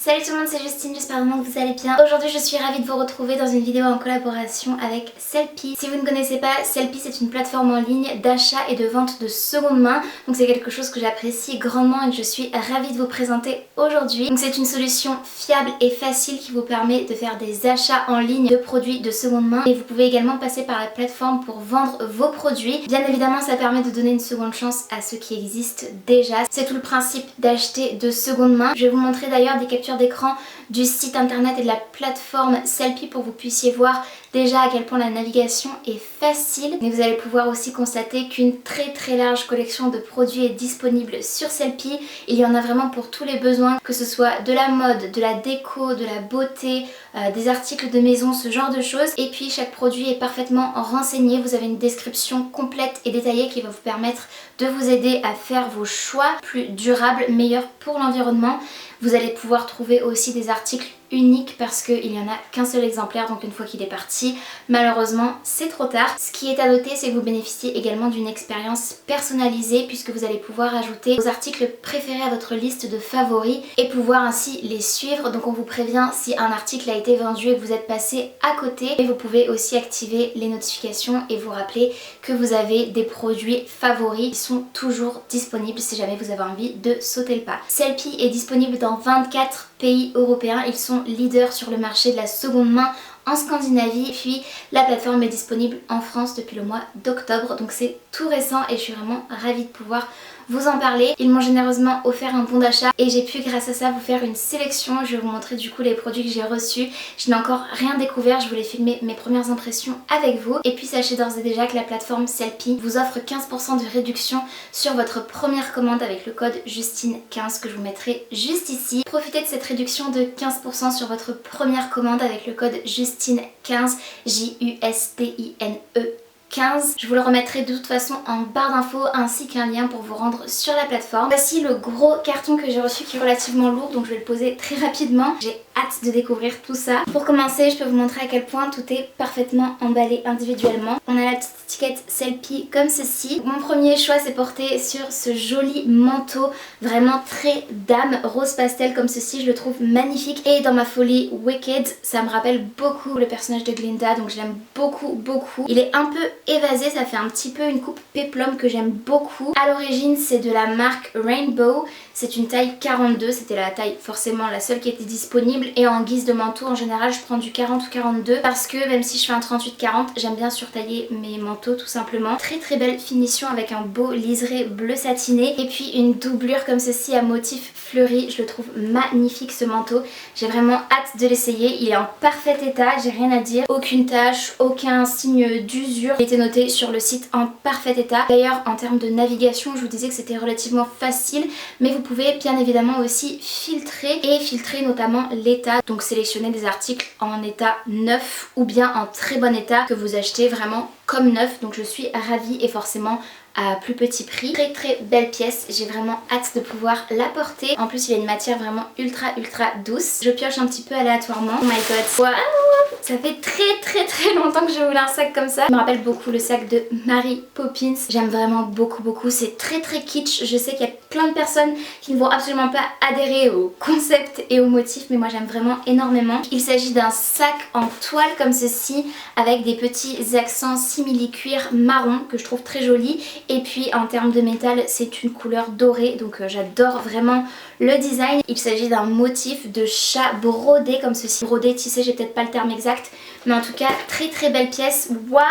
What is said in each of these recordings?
Salut tout le monde, c'est Justine, j'espère vraiment que vous allez bien. Aujourd'hui je suis ravie de vous retrouver dans une vidéo en collaboration avec Sellpy. Si vous ne connaissez pas, Sellpy c'est une plateforme en ligne d'achat et de vente de seconde main. Donc c'est quelque chose que j'apprécie grandement et que je suis ravie de vous présenter aujourd'hui. Donc c'est une solution fiable et facile qui vous permet de faire des achats en ligne de produits de seconde main. Et vous pouvez également passer par la plateforme pour vendre vos produits. Bien évidemment ça permet de donner une seconde chance à ceux qui existent déjà. C'est tout le principe d'acheter de seconde main. Je vais vous montrer d'ailleurs des captures d'écran du site internet et de la plateforme Sellpy pour que vous puissiez voir déjà à quel point la navigation est facile. Mais vous allez pouvoir aussi constater qu'une très large collection de produits est disponible sur Sellpy. Il y en a vraiment pour tous les besoins, que ce soit de la mode, de la déco, de la beauté, des articles de maison, ce genre de choses. Et puis chaque produit est parfaitement renseigné. Vous avez une description complète et détaillée qui va vous permettre de vous aider à faire vos choix plus durables, meilleurs pour l'environnement. Vous allez pouvoir trouver aussi des articles uniques parce qu'il n'y en a qu'un seul exemplaire, donc une fois qu'il est parti, malheureusement c'est trop tard. Ce qui est à noter, c'est que vous bénéficiez également d'une expérience personnalisée puisque vous allez pouvoir ajouter vos articles préférés à votre liste de favoris et pouvoir ainsi les suivre. Donc on vous prévient si un article a été vendu et que vous êtes passé à côté. Et vous pouvez aussi activer les notifications et vous rappeler que vous avez des produits favoris qui sont toujours disponibles si jamais vous avez envie de sauter le pas. Sellpy est disponible dans 24 pays européens. Ils sont leaders sur le marché de la seconde main en Scandinavie, puis la plateforme est disponible en France depuis le mois d'octobre, donc c'est tout récent et je suis vraiment ravie de pouvoir vous en parler. Ils m'ont généreusement offert un bon d'achat et j'ai pu grâce à ça vous faire une sélection. Je vais vous montrer du coup les produits que j'ai reçus. Je n'ai encore rien découvert, je voulais filmer mes premières impressions avec vous. Et puis sachez d'ores et déjà que la plateforme Sellpy vous offre 15% de réduction sur votre première commande avec le code Justine15 que je vous mettrai juste ici. Profitez de cette réduction de 15% sur votre première commande avec le code Justine15, J-U-S-T-I-N-E 15. Je vous le remettrai de toute façon en barre d'infos ainsi qu'un lien pour vous rendre sur la plateforme. Voici le gros carton que j'ai reçu qui est relativement lourd, donc je vais le poser très rapidement. J'ai hâte de découvrir tout ça. Pour commencer, je peux vous montrer à quel point tout est parfaitement emballé individuellement. On a la petite étiquette Sellpy comme ceci. Mon premier choix s'est porté sur ce joli manteau vraiment très dame rose pastel comme ceci. Je le trouve magnifique et dans ma folie Wicked, ça me rappelle beaucoup le personnage de Glinda, donc je l'aime beaucoup. Il est un peu évasé, ça fait un petit peu une coupe péplum que j'aime beaucoup. À l'origine c'est de la marque Rainbow, c'est une taille 42, c'était la taille forcément la seule qui était disponible et en guise de manteau en général je prends du 40 ou 42 parce que même si je fais un 38-40 j'aime bien surtailler mes manteaux tout simplement. Très belle finition avec un beau liseré bleu satiné et puis une doublure comme ceci à motif fleuri, je le trouve magnifique ce manteau. J'ai vraiment hâte de l'essayer, il est en parfait état, j'ai rien à dire, aucune tache, aucun signe d'usure. Il était noté sur le site en parfait état. D'ailleurs en termes de navigation je vous disais que c'était relativement facile mais vous pouvez bien évidemment aussi filtrer notamment l'état, donc sélectionner des articles en état neuf ou bien en très bon état que vous achetez vraiment comme neuf. Donc je suis ravie et forcément à plus petit prix. Très belle pièce, j'ai vraiment hâte de pouvoir la porter. En plus il a une matière vraiment ultra douce. Je pioche un petit peu aléatoirement. Oh my god, wow. Ça fait très longtemps que je voulais un sac comme ça. Ça me rappelle beaucoup le sac de Mary Poppins. J'aime vraiment beaucoup. C'est très kitsch. Je sais qu'il y a plein de personnes qui ne vont absolument pas adhérer au concept et au motif, mais moi j'aime vraiment énormément. Il s'agit d'un sac en toile comme ceci avec des petits accents simili-cuir marron que je trouve très joli. Et puis en termes de métal c'est une couleur dorée, donc j'adore vraiment le design. Il s'agit d'un motif de chat brodé comme ceci. Brodé, tissé, j'ai peut-être pas le terme exact, mais en tout cas très belle pièce. Waouh,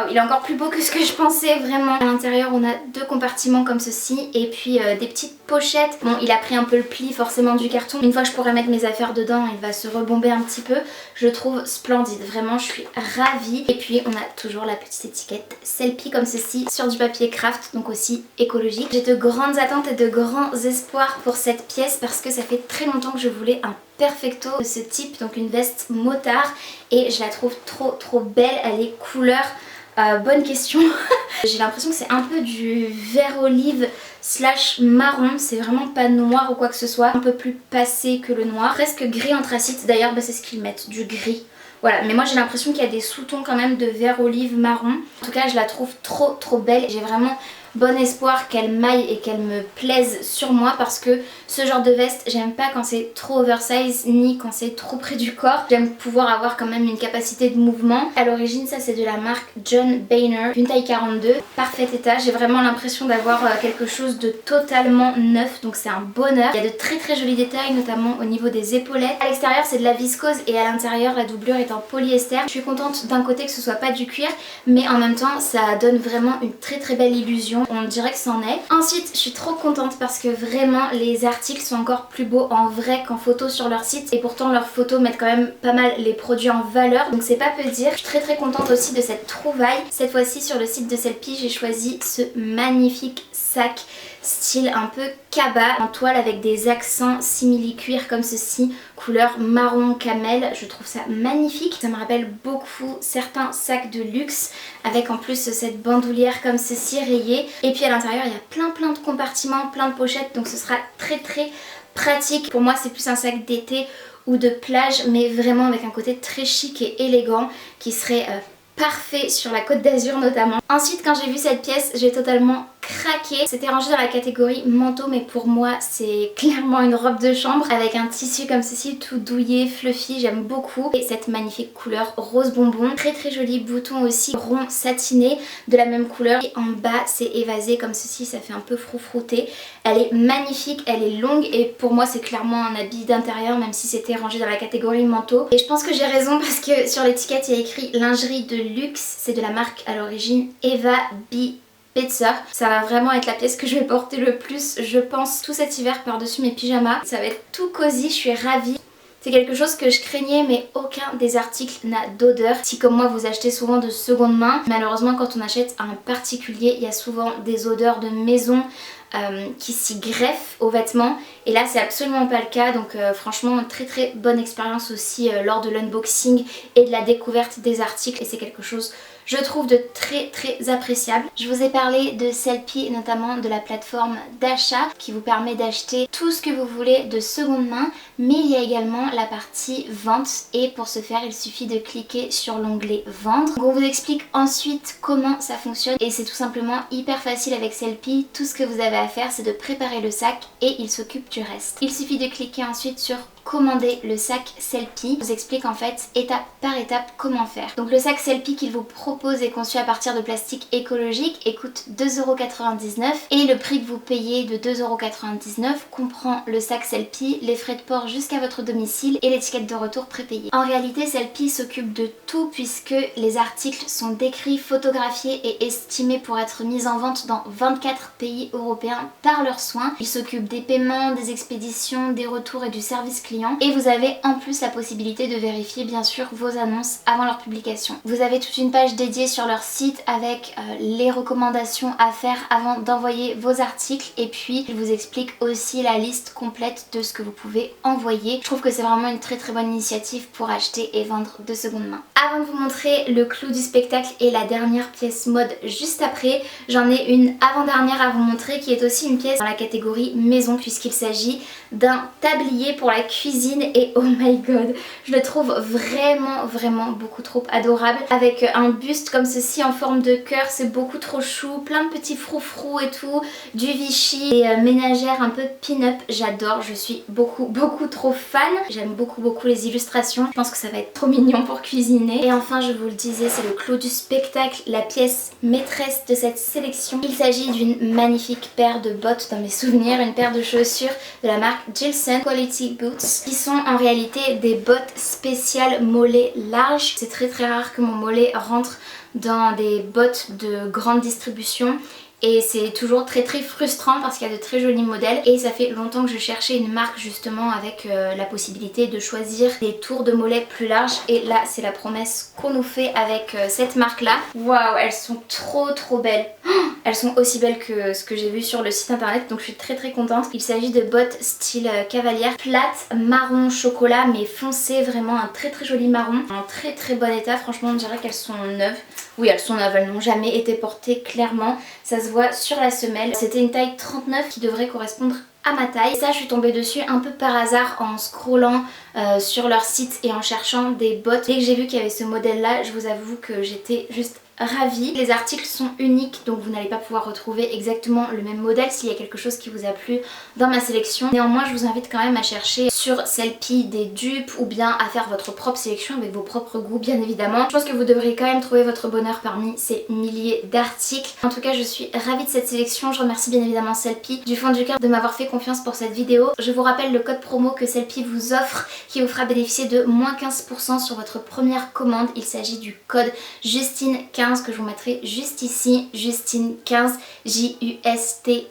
il est encore plus beau que ce que je pensais vraiment. À l'intérieur on a deux compartiments comme ceci et puis des petites pochettes. Bon, il a pris un peu le pli forcément du carton. Une fois que je pourrai mettre mes affaires dedans, il va se rebomber un petit peu. Je le trouve splendide, vraiment je suis ravie. Et puis on a toujours la petite étiquette Sellpy comme ceci sur du papier craft, donc aussi écologique. J'ai de grandes attentes et de grands espoirs pour cette pièce parce que ça fait très longtemps que je voulais un perfecto de ce type, donc une veste motard, et je la trouve trop belle. Elle est couleur bonne question. J'ai l'impression que c'est un peu du vert olive slash marron, c'est vraiment pas noir ou quoi que ce soit, un peu plus passé que le noir, presque gris anthracite. D'ailleurs c'est ce qu'ils mettent, du gris. Voilà, mais moi j'ai l'impression qu'il y a des sous-tons quand même de vert olive marron. En tout cas je la trouve trop belle. J'ai vraiment bon espoir qu'elle m'aille et qu'elle me plaise sur moi, parce que ce genre de veste, j'aime pas quand c'est trop oversize ni quand c'est trop près du corps. J'aime pouvoir avoir quand même une capacité de mouvement. À l'origine, ça c'est de la marque John Boehner, une taille 42, parfait état. J'ai vraiment l'impression d'avoir quelque chose de totalement neuf, donc c'est un bonheur. Il y a de très très jolis détails, notamment au niveau des épaulettes. À l'extérieur c'est de la viscose et à l'intérieur la doublure est en polyester. Je suis contente d'un côté que ce soit pas du cuir, mais en même temps ça donne vraiment une très très belle illusion. On dirait que c'en est. Ensuite je suis trop contente parce que vraiment les articles sont encore plus beaux en vrai qu'en photo sur leur site, et pourtant leurs photos mettent quand même pas mal les produits en valeur, donc c'est pas peu dire. Je suis très très contente aussi de cette trouvaille. Cette fois-ci sur le site de Sellpy j'ai choisi ce magnifique sac style un peu cabas en toile avec des accents simili cuir comme ceci, couleur marron camel. Je trouve ça magnifique, ça me rappelle beaucoup certains sacs de luxe avec en plus cette bandoulière comme ceci rayée, et puis à l'intérieur il y a plein de compartiments, plein de pochettes, donc ce sera très très pratique. Pour moi c'est plus un sac d'été ou de plage, mais vraiment avec un côté très chic et élégant qui serait parfait sur la Côte d'Azur notamment. Ensuite quand j'ai vu cette pièce j'ai totalement craqué. C'était rangé dans la catégorie manteau, mais pour moi c'est clairement une robe de chambre avec un tissu comme ceci tout douillet, fluffy, j'aime beaucoup. Et cette magnifique couleur rose bonbon, très très joli bouton aussi rond satiné de la même couleur, et en bas c'est évasé comme ceci, ça fait un peu froufrouté. Elle est magnifique, elle est longue et pour moi c'est clairement un habit d'intérieur même si c'était rangé dans la catégorie manteau. Et je pense que j'ai raison parce que sur l'étiquette il y a écrit lingerie de luxe, c'est de la marque à l'origine Eva B. Petzer. Ça va vraiment être la pièce que je vais porter le plus, je pense, tout cet hiver par-dessus mes pyjamas. Ça va être tout cosy, je suis ravie. C'est quelque chose que je craignais, mais aucun des articles n'a d'odeur. Si comme moi vous achetez souvent de seconde main, malheureusement quand on achète à un particulier, il y a souvent des odeurs de maison qui s'y greffent aux vêtements, et là c'est absolument pas le cas, donc franchement très très bonne expérience aussi lors de l'unboxing et de la découverte des articles, et c'est quelque chose je trouve de très très appréciable. Je vous ai parlé de Sellpy, notamment de la plateforme d'achat qui vous permet d'acheter tout ce que vous voulez de seconde main, mais il y a également la partie vente, et pour ce faire il suffit de cliquer sur l'onglet vendre. Donc on vous explique ensuite comment ça fonctionne, et c'est tout simplement hyper facile avec Sellpy. Tout ce que vous avez à faire c'est de préparer le sac et il s'occupe du reste. Il suffit de cliquer ensuite sur commander le sac Sellpy. Je vous explique en fait étape par étape comment faire. Donc le sac Sellpy qu'il vous propose est conçu à partir de plastique écologique et coûte 2,99 € et le prix que vous payez de 2,99 € comprend le sac Sellpy, les frais de port jusqu'à votre domicile et l'étiquette de retour prépayée. En réalité Sellpy s'occupe de tout puisque les articles sont décrits, photographiés et estimés pour être mis en vente dans 24 pays européens par leurs soins. Ils s'occupent des paiements, des expéditions, des retours et du service client. Et vous avez en plus la possibilité de vérifier bien sûr vos annonces avant leur publication. Vous avez toute une page dédiée sur leur site avec les recommandations à faire avant d'envoyer vos articles, et puis ils vous expliquent aussi la liste complète de ce que vous pouvez envoyer. Je trouve que c'est vraiment une très très bonne initiative pour acheter et vendre de seconde main. Avant de vous montrer le clou du spectacle et la dernière pièce mode juste après, j'en ai une avant-dernière à vous montrer qui est aussi une pièce dans la catégorie maison puisqu'il s'agit d'un tablier pour la cuisine, et oh my god, je le trouve vraiment beaucoup trop adorable avec un buste comme ceci en forme de cœur, c'est beaucoup trop chou, plein de petits froufrous et tout, du Vichy et ménagère un peu pin-up, j'adore, je suis beaucoup trop fan, j'aime beaucoup les illustrations, je pense que ça va être trop mignon pour cuisiner. Et enfin je vous le disais, c'est le clou du spectacle, la pièce maîtresse de cette sélection. Il s'agit d'une magnifique paire de bottes dans mes souvenirs, une paire de chaussures de la marque Gilson Quality Boots qui sont en réalité des bottes spéciales mollet large. C'est très rare que mon mollet rentre dans des bottes de grande distribution, et c'est toujours très frustrant parce qu'il y a de très jolis modèles, et ça fait longtemps que je cherchais une marque justement avec la possibilité de choisir des tours de mollet plus larges, et là c'est la promesse qu'on nous fait avec cette marque là. Waouh, elles sont trop belles. Elles sont aussi belles que ce que j'ai vu sur le site internet, donc je suis très contente. Il s'agit de bottes style cavalière, plates, marron chocolat mais foncé, vraiment un très joli marron, en très bon état. Franchement on dirait qu'elles sont neuves. Oui, elles sont neuves, elles n'ont jamais été portées clairement, ça se voit sur la semelle. C'était une taille 39 qui devrait correspondre à ma taille. Et ça je suis tombée dessus un peu par hasard en scrollant sur leur site et en cherchant des bottes. Dès que j'ai vu qu'il y avait ce modèle là, je vous avoue que j'étais juste ravie. Les articles sont uniques donc vous n'allez pas pouvoir retrouver exactement le même modèle s'il y a quelque chose qui vous a plu dans ma sélection. Néanmoins je vous invite quand même à chercher sur Sellpy des dupes ou bien à faire votre propre sélection avec vos propres goûts bien évidemment. Je pense que vous devriez quand même trouver votre bonheur parmi ces milliers d'articles. En tout cas je suis ravie de cette sélection. Je remercie bien évidemment Sellpy du fond du cœur de m'avoir fait confiance pour cette vidéo. Je vous rappelle le code promo que Sellpy vous offre qui vous fera bénéficier de moins 15% sur votre première commande. Il s'agit du code Justine15 que je vous mettrai juste ici, Justine15, Justine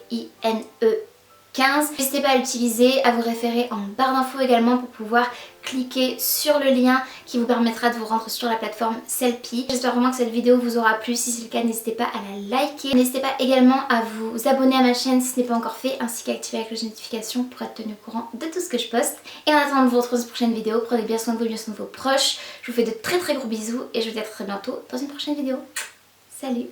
15. N'hésitez pas à l'utiliser, à vous référer en barre d'infos également pour pouvoir cliquer sur le lien qui vous permettra de vous rendre sur la plateforme Sellpy. J'espère vraiment que cette vidéo vous aura plu. Si c'est le cas, n'hésitez pas à la liker. N'hésitez pas également à vous abonner à ma chaîne si ce n'est pas encore fait, ainsi qu'à activer la cloche de notification pour être tenu au courant de tout ce que je poste. Et en attendant de vous retrouver dans une prochaine vidéo, prenez bien soin de vous et bien soin de vos proches. Je vous fais de très gros bisous et je vous dis à très bientôt dans une prochaine vidéo. Salut!